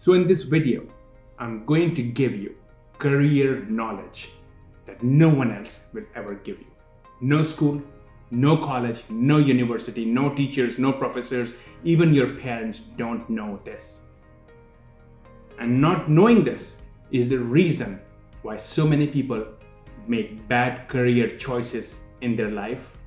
So in this video, I'm going to give you career knowledge that no one else will ever give you. No school, no college, no university, no teachers, no professors, even your parents don't know this. And not knowing this is the reason why so many people make bad career choices in their life.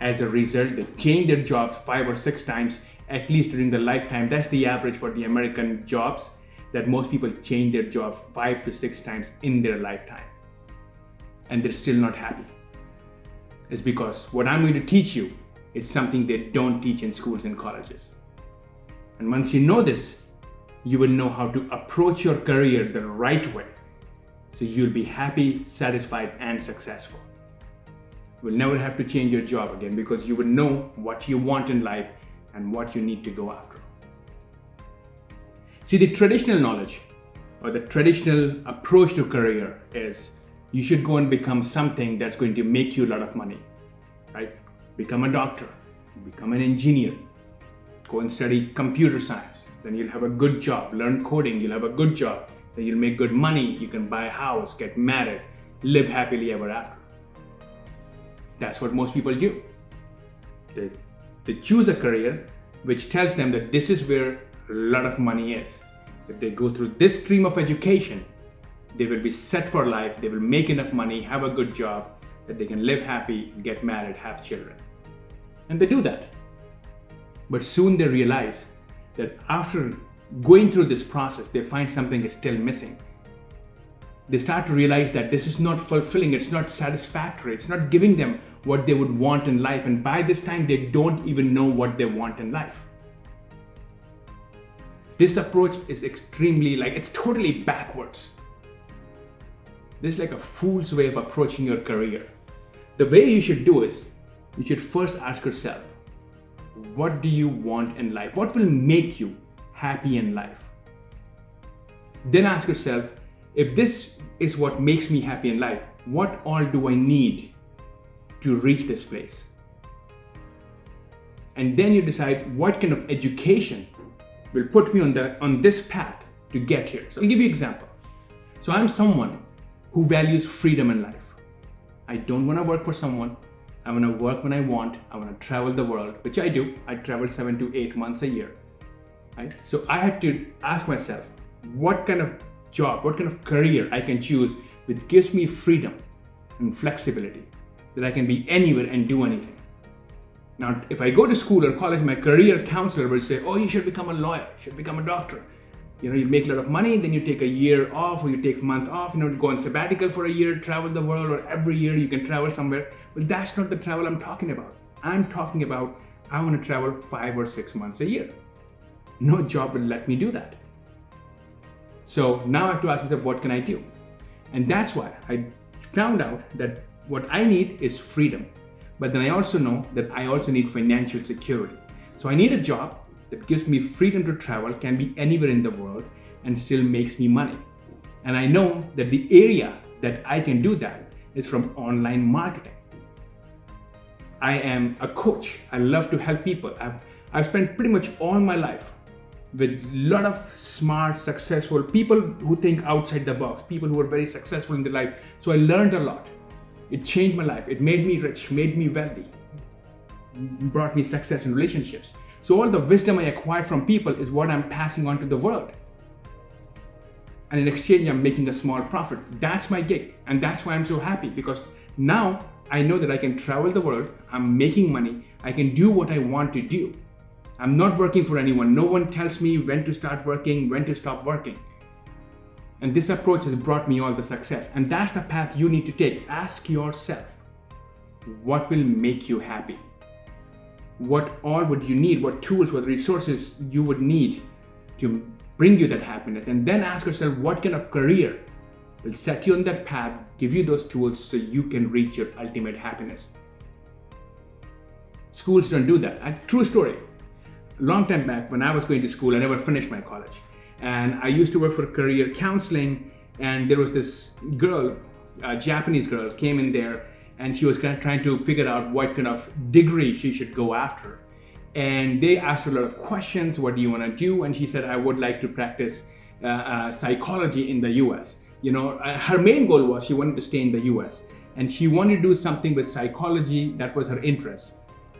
As a result, they change their jobs 5 or 6 times, at least during their lifetime. That's the average for the American jobs, that most people change their jobs 5 to 6 times in their lifetime. And they're still not happy. It's because what I'm going to teach you is something they don't teach in schools and colleges. And once you know this, you will know how to approach your career the right way. So you'll be happy, satisfied, and successful. You will never have to change your job again because you will know what you want in life and what you need to go after. See, the traditional knowledge or the traditional approach to career is you should go and become something that's going to make you a lot of money, right? Become a doctor, become an engineer, go and study computer science. Then you'll have a good job, learn coding, you'll have a good job. Then you'll make good money, you can buy a house, get married, live happily ever after. That's what most people do. They choose a career which tells them that this is where a lot of money is. If they go through this stream of education, they will be set for life, they will make enough money, have a good job, that they can live happy, get married, have children. And they do that. But soon they realize that after going through this process, they find something is still missing. They start to realize that this is not fulfilling, it's not satisfactory, it's not giving them what they would want in life. And by this time, they don't even know what they want in life. This approach is it's totally backwards. This is like a fool's way of approaching your career. The way you should do is, you should first ask yourself, what do you want in life? What will make you happy in life? Then ask yourself, if this is what makes me happy in life, what all do I need to reach this place? And then you decide what kind of education will put me on this path to get here. So I'll give you an example. So I'm someone who values freedom in life. I don't want to work for someone. I want to work when I want. I want to travel the world, which I do. I travel 7 to 8 months a year. Right? So I had to ask myself, what kind of job, what kind of career I can choose which gives me freedom and flexibility, that I can be anywhere and do anything. Now, if I go to school or college, my career counselor will say, oh, you should become a lawyer, you should become a doctor. You make a lot of money, then you take a year off or you take a month off, go on sabbatical for a year, travel the world, or every year you can travel somewhere. But that's not the travel I'm talking about. I'm talking about, I want to travel 5 or 6 months a year. No job will let me do that. So now I have to ask myself, what can I do? And that's why I found out that what I need is freedom. But then I also know that I also need financial security. So I need a job that gives me freedom to travel, can be anywhere in the world, and still makes me money. And I know that the area that I can do that is from online marketing. I am a coach. I love to help people. I've spent pretty much all my life with a lot of smart, successful people who think outside the box, people who are very successful in their life. So I learned a lot. It changed my life. It made me rich, made me wealthy, brought me success in relationships. So all the wisdom I acquired from people is what I'm passing on to the world. And in exchange, I'm making a small profit. That's my gig. And that's why I'm so happy, because now I know that I can travel the world. I'm making money. I can do what I want to do. I'm not working for anyone. No one tells me when to start working, when to stop working. And this approach has brought me all the success. And that's the path you need to take. Ask yourself, what will make you happy? What all would you need? What tools, what resources you would need to bring you that happiness? And then ask yourself, what kind of career will set you on that path, give you those tools so you can reach your ultimate happiness? Schools don't do that. A true story. A long time back, when I was going to school, I never finished my college. And I used to work for career counseling, and there was this girl, a Japanese girl, came in there, and she was kind of trying to figure out what kind of degree she should go after. And they asked her a lot of questions. What do you want to do? And she said, I would like to practice psychology in the US. Her main goal was she wanted to stay in the US and she wanted to do something with psychology. That was her interest.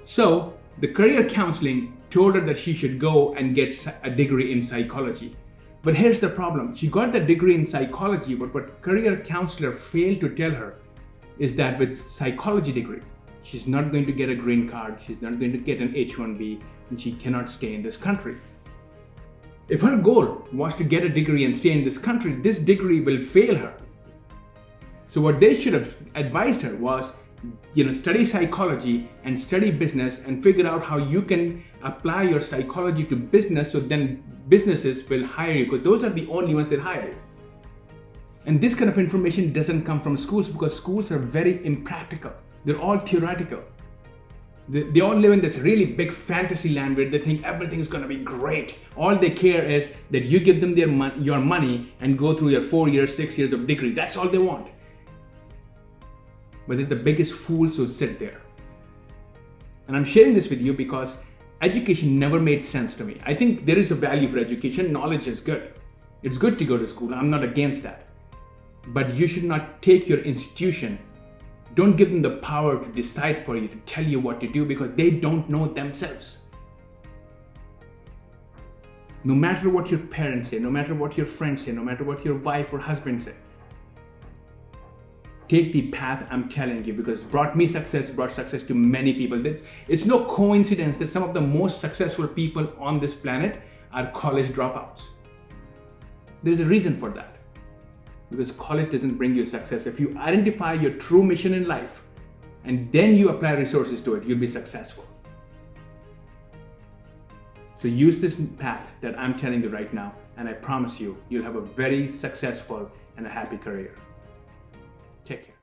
So the career counseling told her that she should go and get a degree in psychology. But here's the problem. She got the degree in psychology, but what career counselor failed to tell her is that with psychology degree, she's not going to get a green card, she's not going to get an H-1B, and she cannot stay in this country. If her goal was to get a degree and stay in this country, this degree will fail her. So what they should have advised her was, study psychology and study business and figure out how you can apply your psychology to business, so then businesses will hire you, because those are the only ones that hire you. And this kind of information doesn't come from schools, because schools are very impractical. They're all theoretical. They all live in this really big fantasy land where they think everything's going to be great. All they care is that you give them your money and go through your 4 years, 6 years of degree. That's all they want. But they're the biggest fools who sit there. And I'm sharing this with you because education never made sense to me. I think there is a value for education. Knowledge is good. It's good to go to school. I'm not against that. But you should not take your institution. Don't give them the power to decide for you, to tell you what to do, because they don't know themselves. No matter what your parents say, no matter what your friends say, no matter what your wife or husband say, take the path I'm telling you, because it brought me success, brought success to many people. It's no coincidence that some of the most successful people on this planet are college dropouts. There's a reason for that. Because college doesn't bring you success. If you identify your true mission in life and then you apply resources to it, you'll be successful. So use this path that I'm telling you right now, and I promise you, you'll have a very successful and a happy career. Take care.